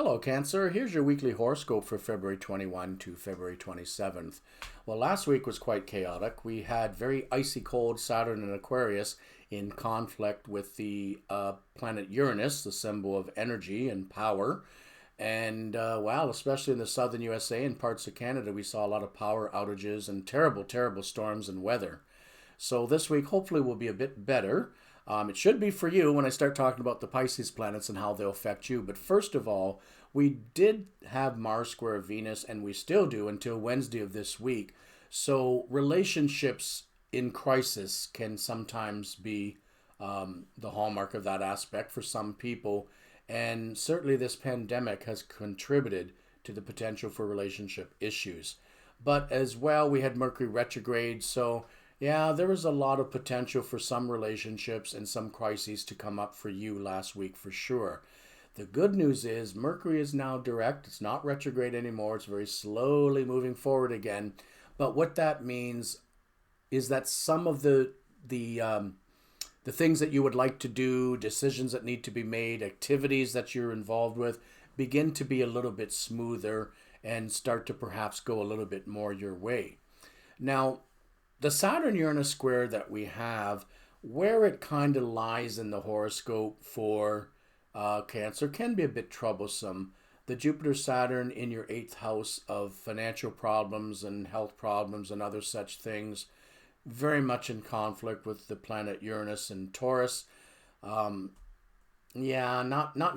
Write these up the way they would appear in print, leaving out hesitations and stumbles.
Hello, Cancer. Here's your weekly horoscope for February 21 to February 27th. Well, last week was quite chaotic. We had very icy cold Saturn and Aquarius in conflict with the planet Uranus, the symbol of energy and power. And, especially in the southern USA and parts of Canada, we saw a lot of power outages and terrible, terrible storms and weather. So this week, hopefully, will be a bit better. It should be for you when I start talking about the Pisces planets and how they'll affect you. But first of all, we did have Mars square Venus, and we still do until Wednesday of this week. So relationships in crisis can sometimes be the hallmark of that aspect for some people. And certainly this pandemic has contributed to the potential for relationship issues. But as well, we had Mercury retrograde, so yeah, there was a lot of potential for some relationships and some crises to come up for you last week for sure. The good news is Mercury is now direct. It's not retrograde anymore. It's very slowly moving forward again. But what that means is that some of the things that you would like to do, decisions that need to be made, activities that you're involved with, begin to be a little bit smoother and start to perhaps go a little bit more your way. Now, the Saturn-Uranus square that we have, where it kind of lies in the horoscope for Cancer, can be a bit troublesome. The Jupiter-Saturn in your 8th house of financial problems and health problems and other such things, very much in conflict with the planet Uranus and Taurus. Not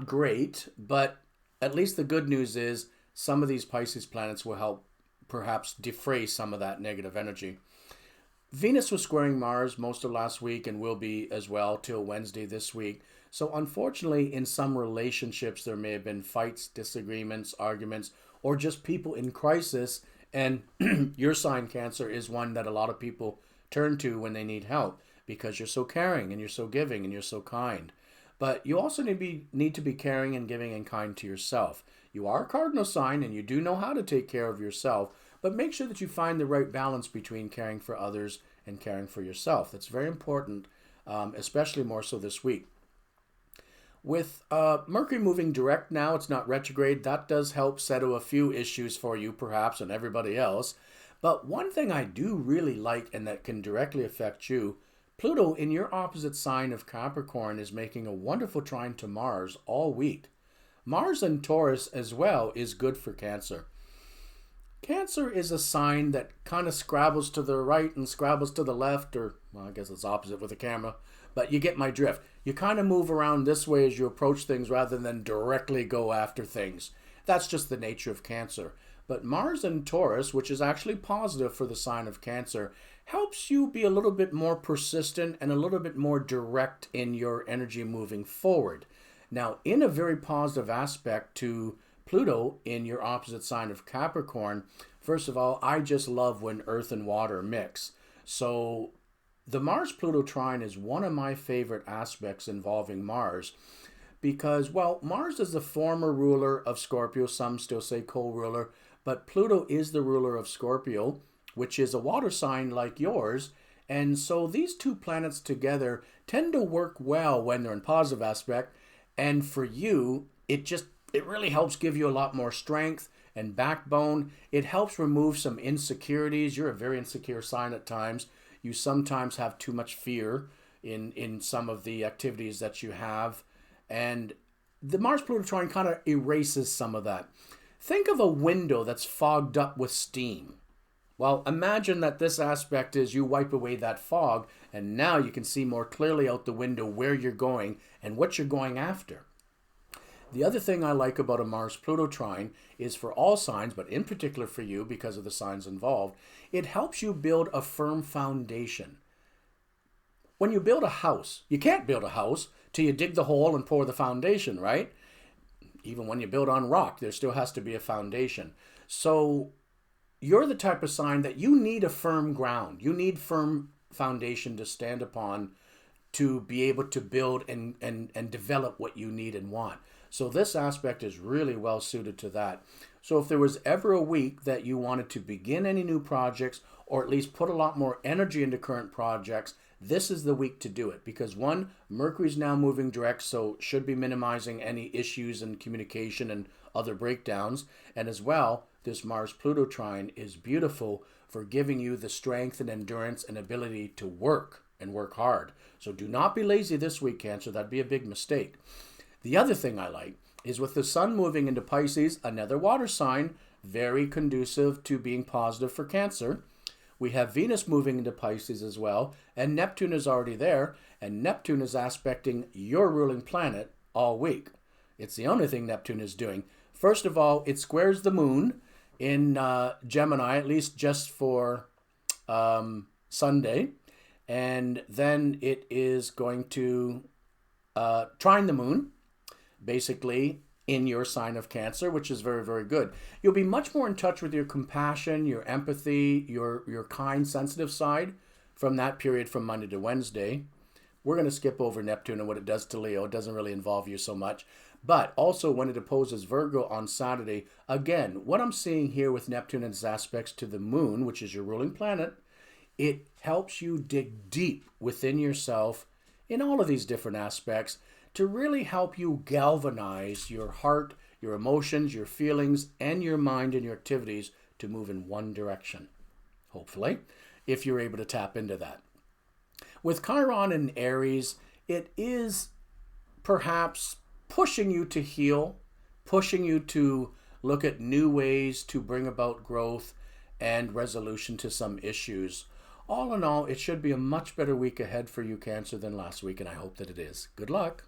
great, but at least the good news is some of these Pisces planets will help perhaps defray some of that negative energy. Venus was squaring Mars most of last week and will be as well till Wednesday this week. So unfortunately, in some relationships, there may have been fights, disagreements, arguments, or just people in crisis. And your sign, Cancer, is one that a lot of people turn to when they need help because you're so caring and you're so giving and you're so kind. But you also need to be caring and giving and kind to yourself. You are a cardinal sign and you do know how to take care of yourself, but make sure that you find the right balance between caring for others and caring for yourself. That's very important, especially more so this week. With Mercury moving direct now, it's not retrograde. That does help settle a few issues for you, perhaps, and everybody else. But one thing I do really like and that can directly affect you, Pluto in your opposite sign of Capricorn is making a wonderful trine to Mars all week. Mars in Taurus as well is good for Cancer. Cancer is a sign that kind of scrabbles to the right and scrabbles to the left, or, well, I guess it's opposite with the camera, but you get my drift. You kind of move around this way as you approach things rather than directly go after things. That's just the nature of Cancer. But Mars in Taurus, which is actually positive for the sign of Cancer, helps you be a little bit more persistent and a little bit more direct in your energy moving forward. Now, in a very positive aspect to Pluto in your opposite sign of Capricorn, first of all, I just love when earth and water mix. So the Mars-Pluto trine is one of my favorite aspects involving Mars because, well, Mars is the former ruler of Scorpio. Some still say co-ruler, but Pluto is the ruler of Scorpio, which is a water sign like yours. And so these two planets together tend to work well when they're in positive aspect. And for you, it really helps give you a lot more strength and backbone. It helps remove some insecurities. You're a very insecure sign at times. You sometimes have too much fear in some of the activities that you have. And the Mars-Pluto trine kind of erases some of that. Think of a window that's fogged up with steam. Well, imagine that this aspect is you wipe away that fog, and now you can see more clearly out the window where you're going and what you're going after. The other thing I like about a Mars-Pluto trine is for all signs, but in particular for you because of the signs involved, it helps you build a firm foundation. When you build a house, you can't build a house till you dig the hole and pour the foundation, right? Even when you build on rock, there still has to be a foundation. So you're the type of sign that you need a firm ground. You need firm foundation to stand upon to be able to build and develop what you need and want. So this aspect is really well suited to that. So if there was ever a week that you wanted to begin any new projects or at least put a lot more energy into current projects, this is the week to do it because one, Mercury's now moving direct, so should be minimizing any issues in communication and other breakdowns. And as well, this Mars-Pluto trine is beautiful for giving you the strength and endurance and ability to work and work hard. So do not be lazy this week, Cancer. That'd be a big mistake. The other thing I like is with the Sun moving into Pisces, another water sign, very conducive to being positive for Cancer. We have Venus moving into Pisces as well, and Neptune is already there, and Neptune is aspecting your ruling planet all week. It's the only thing Neptune is doing. First of all, it squares the moon in Gemini, at least just for Sunday, and then it is going to trine the moon, basically in your sign of Cancer, which is very, very good. You'll be much more in touch with your compassion, your empathy, your kind, sensitive side from that period from Monday to Wednesday. We're going to skip over Neptune and what it does to Leo. It doesn't really involve you so much. But also when it opposes Virgo on Saturday, again, what I'm seeing here with Neptune and its aspects to the moon, which is your ruling planet, it helps you dig deep within yourself in all of these different aspects to really help you galvanize your heart, your emotions, your feelings, and your mind and your activities to move in one direction, hopefully, if you're able to tap into that. With Chiron in Aries, it is perhaps pushing you to heal, pushing you to look at new ways to bring about growth and resolution to some issues. All in all, it should be a much better week ahead for you, Cancer, than last week, and I hope that it is. Good luck.